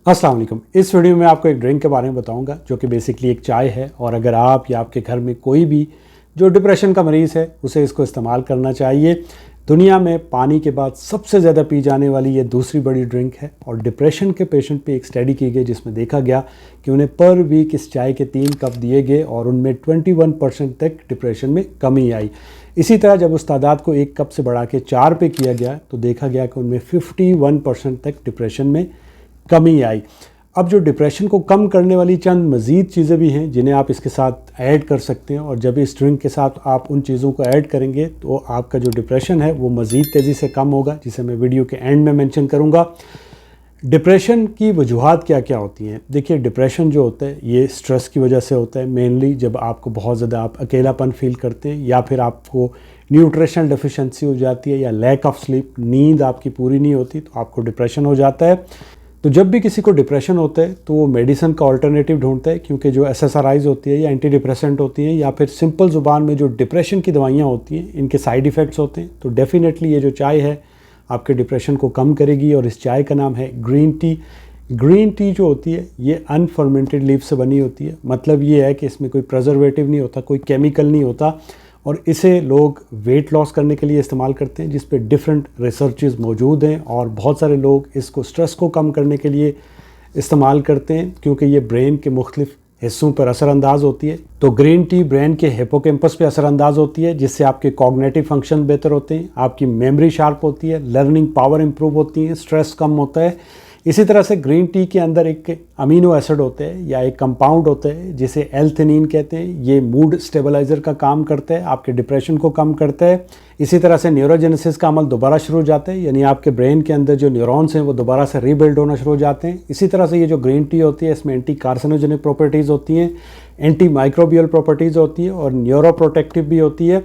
अस्सलाम वालेकुम। इस वीडियो में आपको एक ड्रिंक के बारे में बताऊंगा जो कि बेसिकली एक चाय है, और अगर आप या आपके घर में कोई भी जो डिप्रेशन का मरीज़ है उसे इसको इस्तेमाल करना चाहिए। दुनिया में पानी के बाद सबसे ज़्यादा पी जाने वाली ये दूसरी बड़ी ड्रिंक है, और डिप्रेशन के पेशेंट पे एक स्टडी की गई जिसमें देखा गया कि उन्हें पर वीक इस चाय के 3 कप दिए गए और उनमें 21% तक डिप्रेशन में कमी आई। इसी तरह जब उस तादाद को 1 कप से बढ़ा के 4 पे किया गया तो देखा गया कि उनमें 51% तक डिप्रेशन में कमी आई। अब जो डिप्रेशन को कम करने वाली चंद मज़ीद चीज़ें भी हैं जिन्हें आप इसके साथ ऐड कर सकते हैं, और जब इस ड्रिंक के साथ आप उन चीज़ों को ऐड करेंगे तो आपका जो डिप्रेशन है वो मज़ीद तेज़ी से कम होगा, जिसे मैं वीडियो के एंड में मेंशन करूँगा। डिप्रेशन की वजूहात क्या क्या होती हैं? देखिए, डिप्रेशन जो होता है ये स्ट्रेस की वजह से होता है। मेनली जब आपको बहुत ज़्यादा आप अकेलापन फील करते हैं, या फिर आपको न्यूट्रिशनल डेफिशिएंसी हो जाती है, या लैक ऑफ स्लीप, नींद आपकी पूरी नहीं होती तो आपको डिप्रेशन हो जाता है। तो जब भी किसी को डिप्रेशन होता है तो वो मेडिसिन का अल्टरनेटिव ढूंढता है, क्योंकि जो एसएसआरआईज होती है या एंटी डिप्रेसेंट होती हैं, या फिर सिंपल ज़ुबान में जो डिप्रेशन की दवाइयाँ होती हैं, इनके साइड इफ़ेक्ट्स होते हैं। तो डेफिनेटली ये जो चाय है आपके डिप्रेशन को कम करेगी, और इस चाय का नाम है ग्रीन टी। ग्रीन टी जो होती है ये अनफर्मेंटेड लीव से बनी होती है। मतलब ये है कि इसमें कोई प्रिजर्वेटिव नहीं होता, कोई केमिकल नहीं होता, और इसे लोग वेट लॉस करने के लिए इस्तेमाल करते हैं, जिस पे डिफरेंट रिसर्चेस मौजूद हैं, और बहुत सारे लोग इसको स्ट्रेस को कम करने के लिए इस्तेमाल करते हैं, क्योंकि ये ब्रेन के मुख्तलिफ हिस्सों पर असरअंदाज होती है। तो ग्रीन टी ब्रेन के हिपोकैम्पस पे असरअंदाज होती है, जिससे आपके कॉग्निटिव फंक्शन बेहतर होते हैं, आपकी मेमोरी शार्प होती है, लर्निंग पावर इंप्रूव होती है, स्ट्रेस कम होता है। इसी तरह से ग्रीन टी के अंदर एक अमीनो एसिड होते हैं या एक कंपाउंड होता है जिसे एल-थेनिन कहते हैं। ये मूड स्टेबलाइजर का काम करता है, आपके डिप्रेशन को कम करता है। इसी तरह से न्यूरोजेनेसिस का अमल दोबारा शुरू हो जाता है, यानी आपके ब्रेन के अंदर जो न्यूरॉन्स हैं वो दोबारा से रीबिल्ड होना शुरू हो जाते हैं। इसी तरह से ये जो ग्रीन टी होती है इसमें एंटी कार्सिनोजेनिक प्रॉपर्टीज़ होती हैं, एंटी माइक्रोबियल प्रॉपर्टीज़ होती है, और न्यूरो प्रोटेक्टिव भी होती है।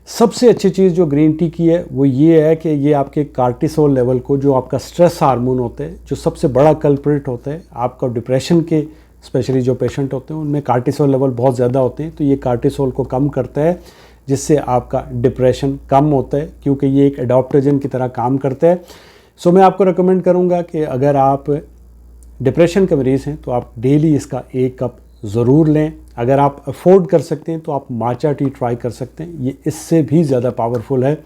सबसे अच्छी चीज़ जो ग्रीन टी की है वो ये है कि ये आपके कार्टिसोल लेवल को, जो आपका स्ट्रेस हार्मोन होता है, जो सबसे बड़ा कल्प्रिट होता है आपका डिप्रेशन के, स्पेशली जो पेशेंट होते हैं उनमें कार्टिसोल लेवल बहुत ज़्यादा होते हैं, तो ये कार्टिसोल को कम करता है, जिससे आपका डिप्रेशन कम होता है, क्योंकि ये एक एडॉप्टोजन की तरह काम करता है। सो मैं आपको रिकमेंड करूँगा कि अगर आप डिप्रेशन के मरीज़ हैं तो आप डेली इसका 1 कप ज़रूर लें। अगर आप अफोर्ड कर सकते हैं तो आप माचा टी ट्राई कर सकते हैं, ये इससे भी ज़्यादा पावरफुल है।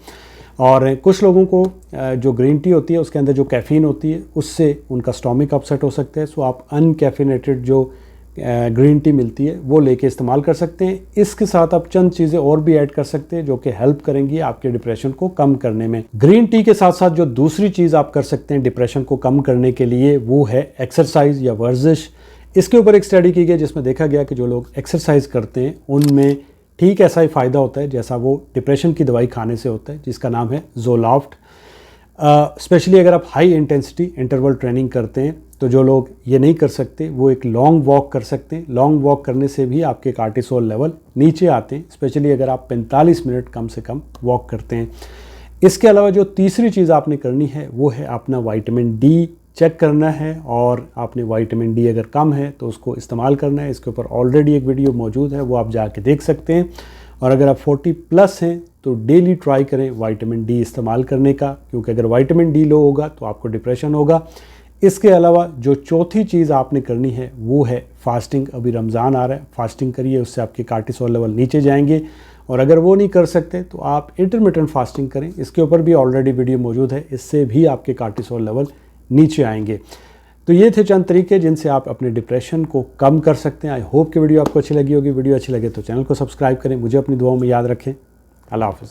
और कुछ लोगों को जो ग्रीन टी होती है उसके अंदर जो कैफ़ीन होती है उससे उनका स्टोमिक अपसेट हो सकता है, सो आप अनकैफिनेटेड जो ग्रीन टी मिलती है वो लेके इस्तेमाल कर सकते हैं। इसके साथ आप चंद चीज़ें और भी ऐड कर सकते हैं जो कि हेल्प करेंगी आपके डिप्रेशन को कम करने में। ग्रीन टी के साथ साथ जो दूसरी चीज़ आप कर सकते हैं डिप्रेशन को कम करने के लिए वो है एक्सरसाइज या वर्जिश। इसके ऊपर एक स्टडी की गई जिसमें देखा गया कि जो लोग एक्सरसाइज करते हैं उनमें ठीक ऐसा ही फ़ायदा होता है जैसा वो डिप्रेशन की दवाई खाने से होता है, जिसका नाम है ज़ोलॉफ्ट। स्पेशली अगर आप हाई इंटेंसिटी इंटरवल ट्रेनिंग करते हैं तो जो लोग ये नहीं कर सकते वो एक लॉन्ग वॉक कर सकते हैं। लॉन्ग वॉक करने से भी आपके कार्टिसोल लेवल नीचे आते हैं, स्पेशली अगर आप 45 मिनट कम से कम वॉक करते हैं। इसके अलावा जो तीसरी चीज़ आपने करनी है वो है अपना विटामिन डी चेक करना है, और आपने विटामिन डी अगर कम है तो उसको इस्तेमाल करना है। इसके ऊपर ऑलरेडी एक वीडियो मौजूद है, वो आप जाके देख सकते हैं। और अगर आप 40+ हैं तो डेली ट्राई करें विटामिन डी इस्तेमाल करने का, क्योंकि अगर विटामिन डी लो होगा तो आपको डिप्रेशन होगा। इसके अलावा जो चौथी चीज़ आपने करनी है वो है फास्टिंग। अभी रमज़ान आ रहा है, फास्टिंग करिए, उससे आपके कार्टिसोल लेवल नीचे जाएंगे। और अगर वो नहीं कर सकते तो आप इंटरमिटेंट फास्टिंग करें, इसके ऊपर भी ऑलरेडी वीडियो मौजूद है, इससे भी आपके कार्टिसोल लेवल नीचे आएंगे। तो ये थे चंद तरीके जिनसे आप अपने डिप्रेशन को कम कर सकते हैं। आई होप कि वीडियो आपको अच्छी लगी होगी। वीडियो अच्छी लगे तो चैनल को सब्सक्राइब करें, मुझे अपनी दुआओं में याद रखें। अल्लाह हाफ़िज़।